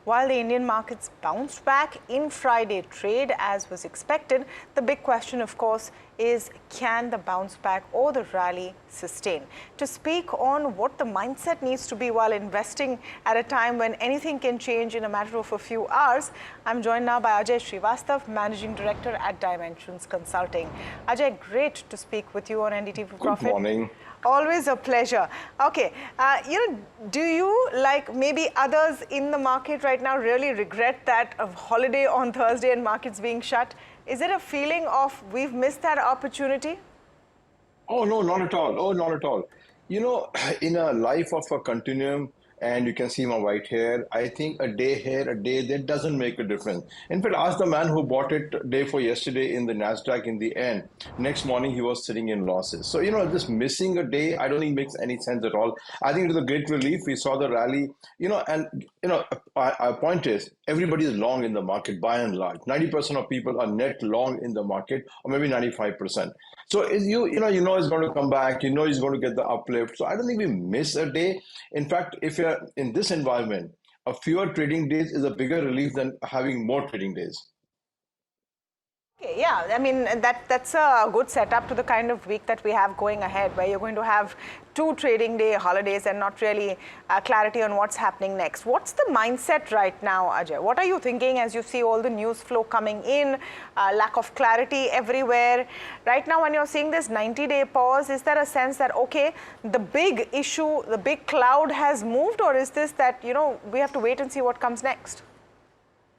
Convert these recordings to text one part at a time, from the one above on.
While the Indian markets bounced back in Friday trade as was expected, the big question, of course, is can the bounce back or the rally sustain? To speak on what the mindset needs to be while investing at a time when anything can change in a matter of a few hours, I'm joined now by Ajay Srivastava, Managing Director at Dimensions Consulting. Ajay, great to speak with you on NDTV Profit. Good morning. Always a pleasure. Okay, do you, like maybe others in the market right now, really regret that holiday on Thursday and markets being shut? Is it a feeling of we've missed that opportunity? Oh, no, not at all. Oh, not at all. You know, in a life of a continuum, and you can see my white hair, I think a day here, a day there doesn't make a difference. In fact, ask the man who bought it day for yesterday in the NASDAQ in the end. Next morning, he was sitting in losses. So, this missing a day, I don't think makes any sense at all. I think it was a great relief. We saw the rally, our point is everybody is long in the market by and large. 90% of people are net long in the market, or maybe 95%. So it's going to come back, he's going to get the uplift. So I don't think we miss a day. In fact, if you're in this environment, a fewer trading days is a bigger relief than having more trading days. Okay, yeah, I mean, that's a good setup to the kind of week that we have going ahead, where you're going to have 2 trading day holidays and not really clarity on what's happening next. What's the mindset right now, Ajay? What are you thinking as you see all the news flow coming in, lack of clarity everywhere? Right now, when you're seeing this 90-day pause, is there a sense that, okay, the big issue, the big cloud has moved, or is this that, we have to wait and see what comes next?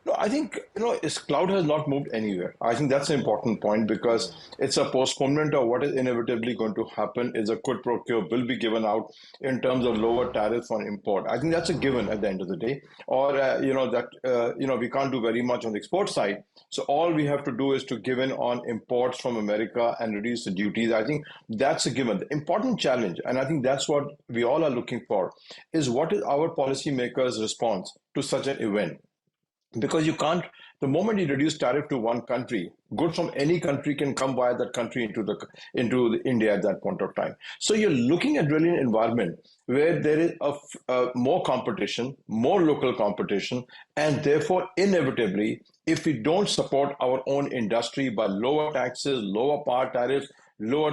No, I think, its cloud has not moved anywhere. I think that's an important point because it's a postponement of what is inevitably going to happen is a quid pro quo will be given out in terms of lower tariffs on import. I think that's a given at the end of the day. Or, we can't do very much on the export side. So all we have to do is to give in on imports from America and reduce the duties. I think that's a given. The important challenge, and I think that's what we all are looking for, is what is our policymakers' response to such an event? Because you can't, the moment you reduce tariff to one country, goods from any country can come via that country into India at that point of time. So you're looking at really an environment where there is more competition, more local competition, and therefore inevitably, if we don't support our own industry by lower taxes, lower power tariffs, lower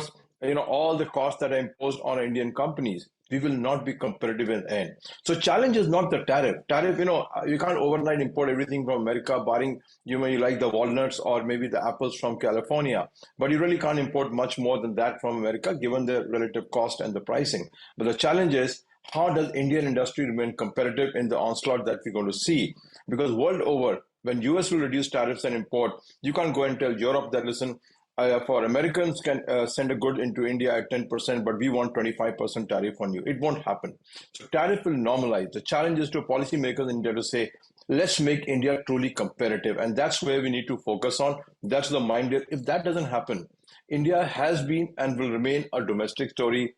all the costs that are imposed on Indian companies, we will not be competitive in the end. So challenge is not the tariff. Tariff, you can't overnight import everything from America, barring you like the walnuts or maybe the apples from California. But you really can't import much more than that from America, given the relative cost and the pricing. But the challenge is, how does Indian industry remain competitive in the onslaught that we're going to see? Because world over, when US will reduce tariffs and import, you can't go and tell Europe that, listen, for Americans can send a good into India at 10%, but we want 25% tariff on you. It won't happen. So tariff will normalize. The challenge is to policymakers in India to say, let's make India truly competitive. And that's where we need to focus on. That's the mindset. If that doesn't happen, India has been and will remain a domestic story.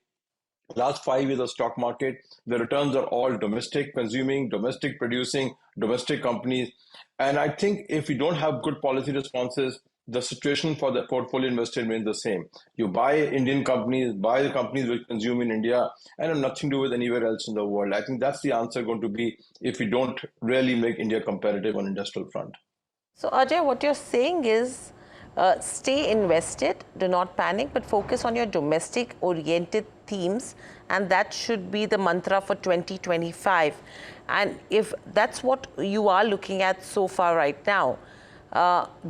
Last 5 years of stock market, the returns are all domestic consuming, domestic producing, domestic companies. And I think if we don't have good policy responses, the situation for the portfolio investor remains the same. You buy Indian companies, buy the companies which consume in India, and have nothing to do with anywhere else in the world. I think that's the answer going to be if we don't really make India competitive on industrial front. So Ajay, what you're saying is stay invested, do not panic, but focus on your domestic oriented themes, and that should be the mantra for 2025. And if that's what you are looking at so far right now,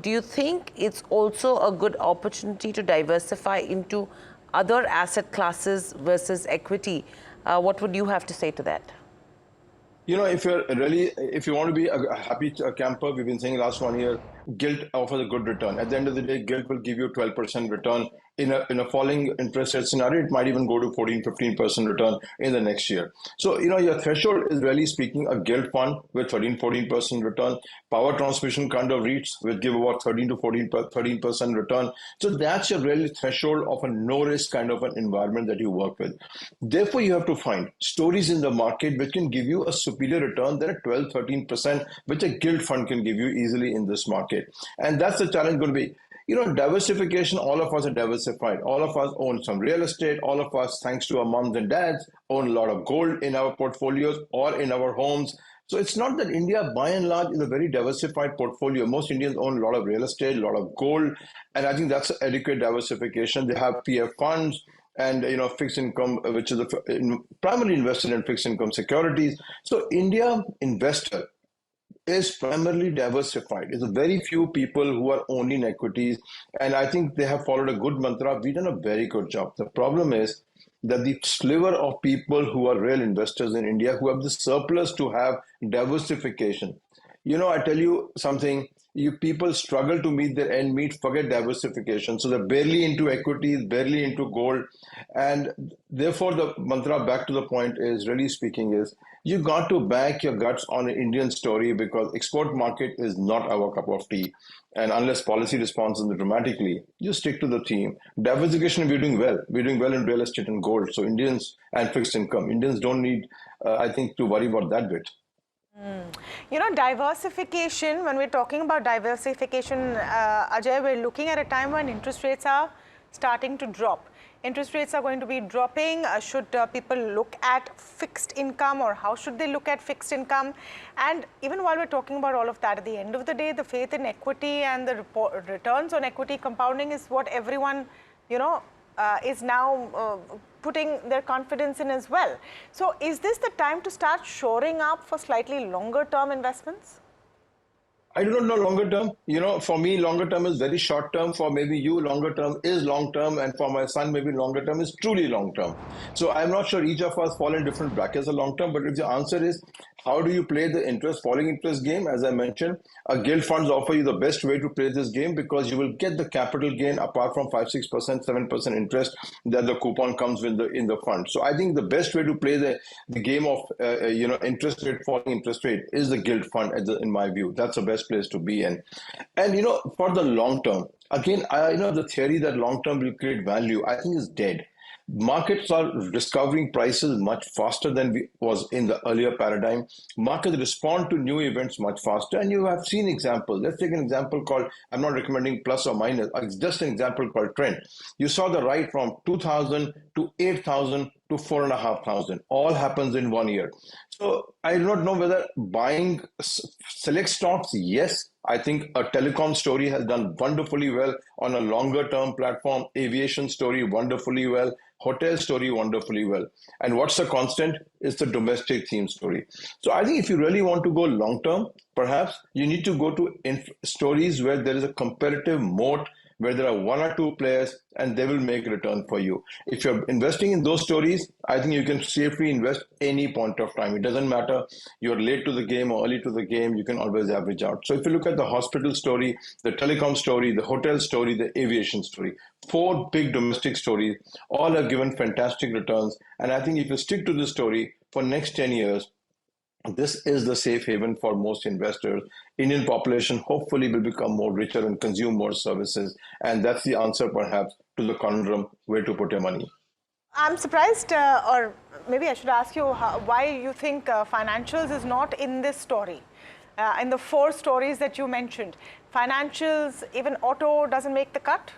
do you think it's also a good opportunity to diversify into other asset classes versus equity? What would you have to say to that? If you want to be a happy camper, we've been saying last 1 year, gilt offers a good return. At the end of the day, gilt will give you 12% return. In a falling interest rate scenario, it might even go to 14-15% return in the next year. So, your threshold is really speaking a gilt fund with 13-14% return. Power transmission kind of REITs will give about 13% return. So that's your really threshold of a no-risk kind of an environment that you work with. Therefore, you have to find stories in the market which can give you a superior return than a 12-13%, which a gilt fund can give you easily in this market. And that's the challenge going to be. Diversification, all of us are diversified. All of us own some real estate. All of us, thanks to our moms and dads, own a lot of gold in our portfolios or in our homes. So it's not that India, by and large, is a very diversified portfolio. Most Indians own a lot of real estate, a lot of gold, and I think that's adequate diversification. They have PF funds and fixed income, which is primarily invested in fixed income securities. So India investor is primarily diversified. It's a very few people who are owning equities, and I think they have followed a good mantra. We've done a very good job. The problem is that the sliver of people who are real investors in India who have the surplus to have diversification. I tell you something, you people struggle to meet their end meet, forget diversification. So they're barely into equities, barely into gold. And therefore, the mantra back to the point is really speaking is you got to back your guts on an Indian story because export market is not our cup of tea. And unless policy responds dramatically, you stick to the theme. Diversification, we're doing well. We're doing well in real estate and gold. So Indians and fixed income. Indians don't need, I think, to worry about that bit. Diversification, when we're talking about diversification, Ajay, we're looking at a time when interest rates are starting to drop. Interest rates are going to be dropping. Should people look at fixed income, or how should they look at fixed income? And even while we're talking about all of that, at the end of the day, the faith in equity and the returns on equity compounding is what everyone, is now putting their confidence in as well. So is this the time to start shoring up for slightly longer term investments? I do not know longer term. For me, longer term is very short term. For maybe you, longer term is long term. And for my son, maybe longer term is truly long term. So I'm not sure each of us fall in different brackets of long term. But if the answer is, how do you play the falling interest game? As I mentioned, gilt funds offer you the best way to play this game because you will get the capital gain apart from 5%, 6%, 7% interest that the coupon comes with in the fund. So I think the best way to play the game of falling interest rate is the gilt fund, in my view. That's the best place to be in. And for the long term, again, I know the theory that long term will create value, I think is dead. Markets are discovering prices much faster than was in the earlier paradigm. Markets respond to new events much faster, and you have seen examples. Let's take an example called, I'm not recommending plus or minus, it's just an example called trend. You saw the ride from 2,000 to 8,000 to 4,500. All happens in 1 year. So I do not know whether buying select stocks, yes. I think a telecom story has done wonderfully well on a longer term platform, aviation story wonderfully well, hotel story wonderfully well. And what's the constant? It's the domestic theme story. So I think if you really want to go long term, perhaps you need to go to stories where there is a competitive moat, where there are one or two players and they will make a return for you. If you're investing in those stories, I think you can safely invest any point of time. It doesn't matter you're late to the game or early to the game, you can always average out. So if you look at the hospital story, the telecom story, the hotel story, the aviation story, 4 big domestic stories, all have given fantastic returns. And I think if you stick to this story for next 10 years, this is the safe haven for most investors. Indian population hopefully will become more richer and consume more services. And that's the answer perhaps to the conundrum where to put your money. I'm surprised, or maybe I should ask you why you think financials is not in this story. In the 4 stories that you mentioned, financials, even auto doesn't make the cut?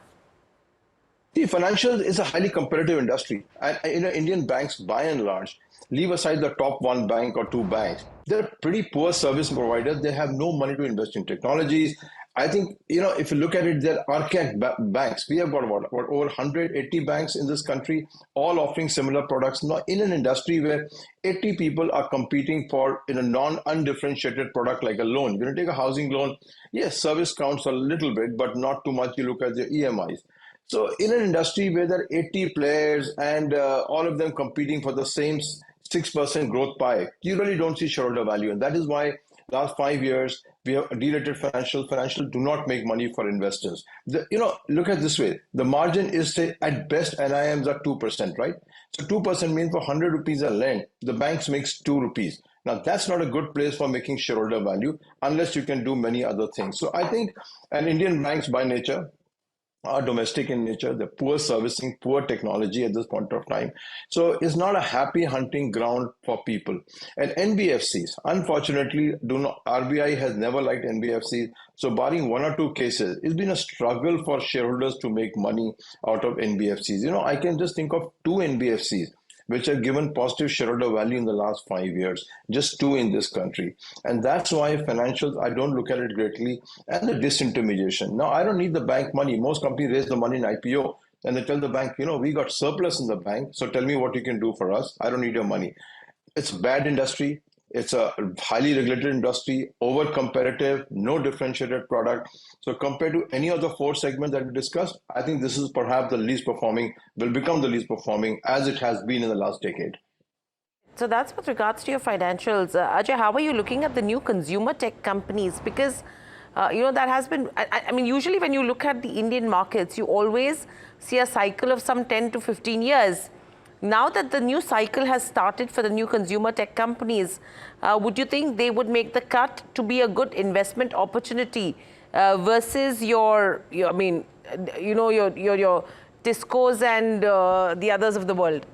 See, financials is a highly competitive industry. And Indian banks, by and large, leave aside the top 1 bank or 2 banks, they're pretty poor service providers. They have no money to invest in technologies. I think, if you look at it, they're archaic banks. We have got over 180 banks in this country, all offering similar products. Now, in an industry where 80 people are competing for a non-undifferentiated product like a loan. You're going to take a housing loan. Yes, service counts a little bit, but not too much. You look at the EMIs. So in an industry where there are 80 players and all of them competing for the same 6% growth pie, you really don't see shareholder value. And that is why last 5 years, we have derated financial. Financial do not make money for investors. Look at this way. The margin is, say, at best, NIMs are 2%, right? So 2% means for 100 rupees a lend, the banks makes 2 rupees. Now, that's not a good place for making shareholder value unless you can do many other things. So I think, and Indian banks by nature, are domestic in nature. They're poor servicing, poor technology at this point of time. So it's not a happy hunting ground for people. And NBFCs, unfortunately, RBI has never liked NBFCs. So barring 1 or 2 cases, it's been a struggle for shareholders to make money out of NBFCs. I can just think of 2 NBFCs which have given positive shareholder value in the last 5 years, just two in this country. And that's why financials, I don't look at it greatly, and the disintermediation. Now, I don't need the bank money. Most companies raise the money in IPO and they tell the bank, we got surplus in the bank, so tell me what you can do for us. I don't need your money. It's a bad industry. It's a highly regulated industry, over competitive, no differentiated product. So compared to any of the four segments that we discussed, I think this is perhaps the least performing, will become the least performing as it has been in the last decade. So that's with regards to your financials. Ajay, how are you looking at the new consumer tech companies? Because, that has been, I mean, usually when you look at the Indian markets, you always see a cycle of some 10 to 15 years. Now that the new cycle has started for the new consumer tech companies, would you think they would make the cut to be a good investment opportunity versus your Tiscos and the others of the world?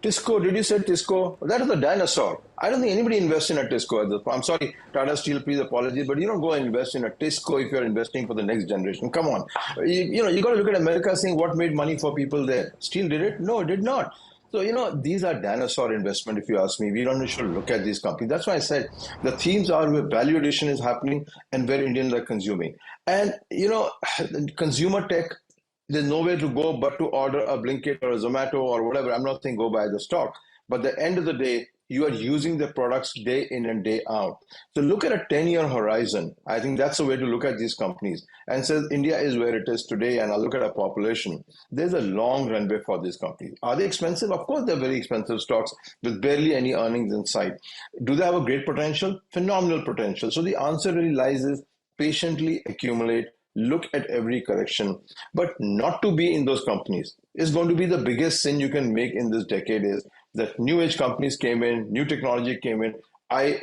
Tisco, did you say Tisco? That is a dinosaur. I don't think anybody invests in a Tisco at this point. I'm sorry, Tata Steel, please apologize, but you don't go and invest in a Tisco if you're investing for the next generation. Come on. You got to look at America saying what made money for people there. Steel did it? No, it did not. So, these are dinosaur investment, if you ask me. We don't should look at these companies. That's why I said the themes are where value addition is happening and where Indians are consuming. And, consumer tech, there's nowhere to go but to order a Blinkit or a Zomato or whatever. I'm not saying go buy the stock. But at the end of the day, you are using the products day in and day out. So look at a 10-year horizon. I think that's the way to look at these companies. And says India is where it is today, and I look at our population. There's a long runway for these companies. Are they expensive? Of course, they're very expensive stocks with barely any earnings in sight. Do they have a great potential? Phenomenal potential. So the answer really lies is patiently accumulate, look at every correction, but not to be in those companies is going to be the biggest sin you can make in this decade. Is that new age companies came in, new technology came in. I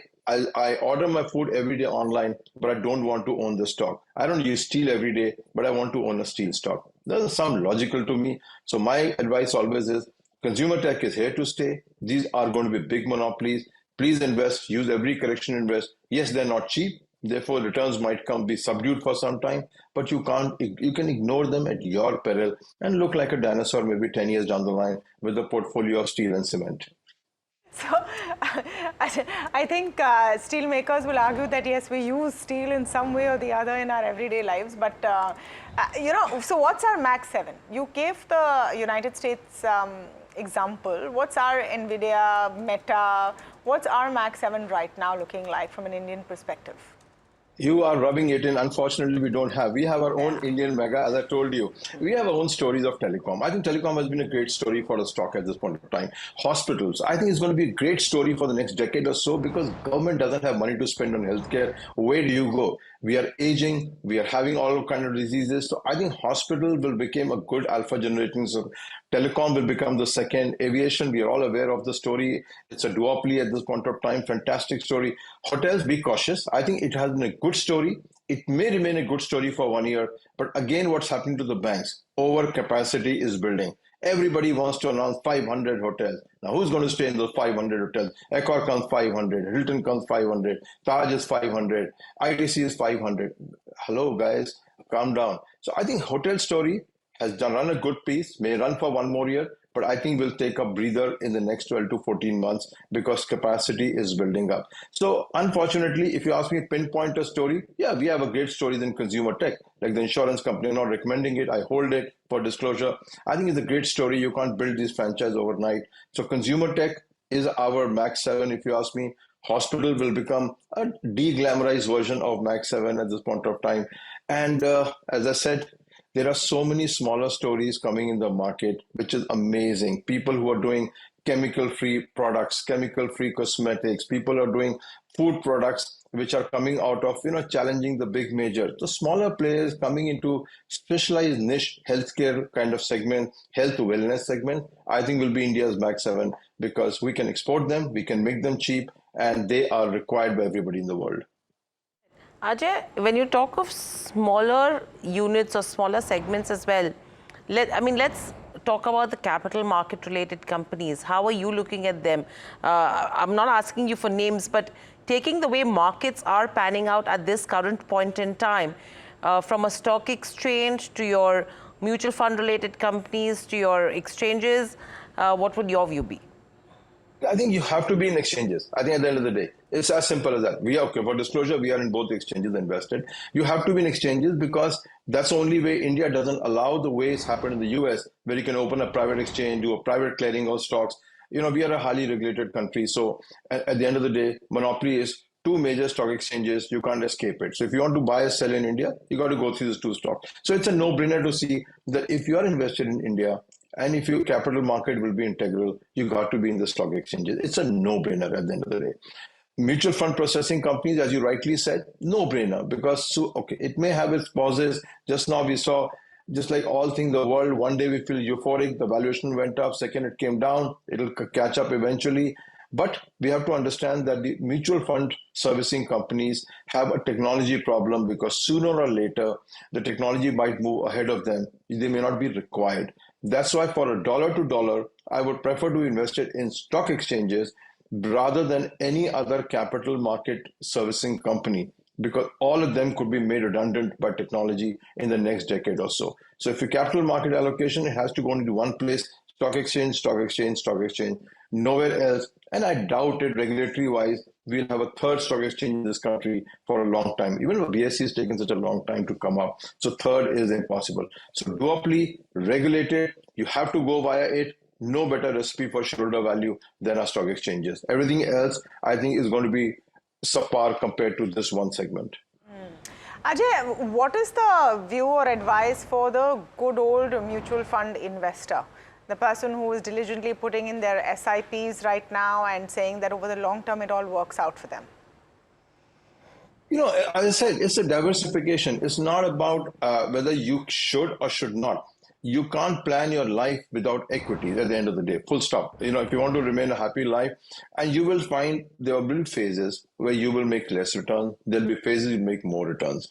order my food every day online, but I don't want to own the stock. I don't use steel every day, but I want to own a steel stock. Doesn't sound logical to me. So my advice always is consumer tech is here to stay. These are going to be big monopolies. Please invest, use every correction, invest. Yes, they're not cheap. Therefore, returns might be subdued for some time, but you can ignore them at your peril and look like a dinosaur maybe 10 years down the line with a portfolio of steel and cement. So, I think steel makers will argue that yes, we use steel in some way or the other in our everyday lives. But so what's our Max 7? You gave the United States example. What's our Nvidia, Meta? What's our Max 7 right now looking like from an Indian perspective? You are rubbing it in. Unfortunately, we have our own Indian mega, as I told you. We have our own stories of telecom. I think telecom has been a great story for the stock at this point of time. Hospitals, I think it's going to be a great story for the next decade or so because government doesn't have money to spend on healthcare. Where do you go? We are aging. We are having all kinds of diseases. So I think hospital will become a good alpha generating. So telecom will become the second. Aviation, we are all aware of the story. It's a duopoly at this point of time. Fantastic story. Hotels, be cautious. I think it has been a good story. It may remain a good story for 1 year. But again, what's happening to the banks? Overcapacity is building. Everybody wants to announce 500 hotels. Now, who's going to stay in those 500 hotels? Accor comes 500, Hilton comes 500, Taj is 500, ITC is 500. Hello, guys, calm down. So I think hotel story has run a good piece, may run for 1 more year, but I think we'll take a breather in the next 12 to 14 months because capacity is building up. So unfortunately, if you ask me pinpoint a story, yeah, we have a great stories in consumer tech, like the insurance company. I'm not recommending it. I hold it for disclosure. I think it's a great story. You can't build this franchise overnight. So consumer tech is our Max 7, if you ask me. Hospital will become a de-glamorized version of Max 7 at this point of time. And as I said, there are so many smaller stories coming in the market, which is amazing. People who are doing chemical-free products, chemical-free cosmetics. People are doing food products, which are coming out of, challenging the big majors. The smaller players coming into specialized niche healthcare kind of segment, health wellness segment, I think will be India's Max 7 because we can export them, we can make them cheap, and they are required by everybody in the world. Ajay, when you talk of smaller units or smaller segments as well, let's talk about the capital market related companies. How are you looking at them? I'm not asking you for names, but taking the way markets are panning out at this current point in time, from a stock exchange to your mutual fund related companies to your exchanges, what would your view be? I think you have to be in exchanges. I think at the end of the day, it's as simple as that. We are, okay, for disclosure, we are in both exchanges invested. You have to be in exchanges because that's the only way. India doesn't allow the way it's happened in the US, where you can open a private exchange, do a private clearing of stocks. You know, we are a highly regulated country. So at the end of the day, monopoly is two major stock exchanges. You can't escape it. So if you want to buy or sell in India, you got to go through these two stocks. So it's a no-brainer to see that if you are invested in India, and if your capital market will be integral, you got to be in the stock exchanges. It's a no-brainer at the end of the day. Mutual fund processing companies, as you rightly said, no-brainer, because okay, it may have its pauses. Just now we saw, just like all things in the world, one day we feel euphoric, the valuation went up, second it came down, it'll catch up eventually. But we have to understand that the mutual fund servicing companies have a technology problem, because sooner or later, the technology might move ahead of them. They may not be required. That's why for a dollar to dollar, I would prefer to invest it in stock exchanges rather than any other capital market servicing company, because all of them could be made redundant by technology in the next decade or so. So if your capital market allocation, it has to go into one place: stock exchange, stock exchange, stock exchange, nowhere else. And I doubt it, regulatory wise, we'll have a third stock exchange in this country for a long time. Even though BSE has taken such a long time to come up. So third is impossible. So duopoly, regulated, you have to go via it. No better recipe for shareholder value than our stock exchanges. Everything else, I think, is going to be subpar compared to this one segment. Ajay, what is the view or advice for the good old mutual fund investor? The person who is diligently putting in their SIPs right now and saying that over the long term, it all works out for them? You know, as I said, it's a diversification. It's not about whether you should or should not. You can't plan your life without equities at the end of the day, full stop. You know, if you want to remain a happy life, and you will find there will be phases where you will make less returns. There'll be phases you make more returns.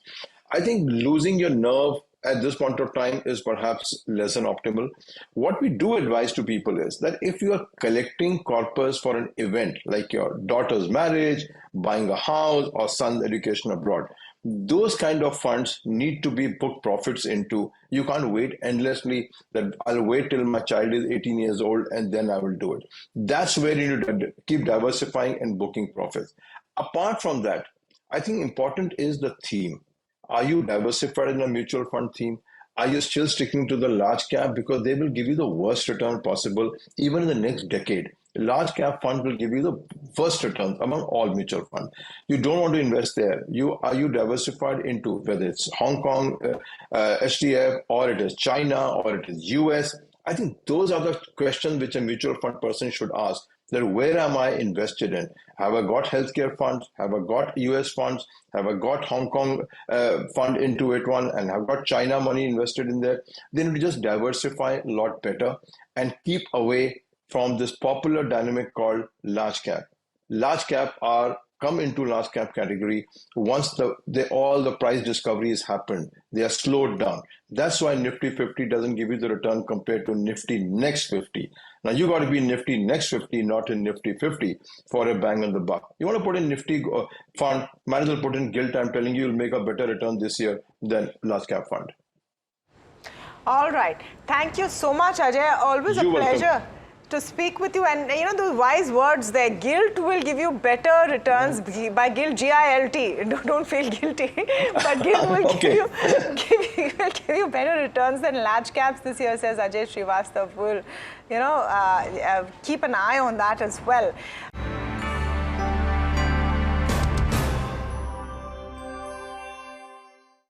I think losing your nerve at this point of time is perhaps less than optimal. What we do advise to people is that if you are collecting corpus for an event like your daughter's marriage, buying a house, or son's education abroad, those kind of funds need to be booked profits into. You can't wait endlessly that I'll wait till my child is 18 years old and then I will do it. That's where you need to keep diversifying and booking profits. Apart from that, I think important is the theme. Are you diversified in a mutual fund theme? Are you still sticking to the large cap? Because they will give you the worst return possible even in the next decade. Large cap fund will give you the worst returns among all mutual funds. You don't want to invest there. Are you diversified into whether it's Hong Kong, HDF, or it is China, or it is US? I think those are the questions which a mutual fund person should ask. That where am I invested in? Have I got healthcare funds? Have I got US funds? Have I got Hong Kong fund into it one? And have got China money invested in there? Then we just diversify a lot better and keep away from this popular dynamic called large cap. Large cap come into large cap category once all the price discovery has happened. They are slowed down. That's why Nifty 50 doesn't give you the return compared to Nifty Next 50. Now you got to be Nifty Next 50, not in Nifty 50 for a bang on the buck. You want to put in Nifty fund, might as well put in gilt. I'm telling you, you'll make a better return this year than large cap fund. All right. Thank you so much, Ajay. Always a pleasure. Welcome to speak with you. And you know, those wise words there, gilt will give you better returns. By gilt, G-I-L-T. Don't feel guilty. But gilt will give you better returns than large caps this year, says Ajay Srivastava. Will, you know, keep an eye on that as well.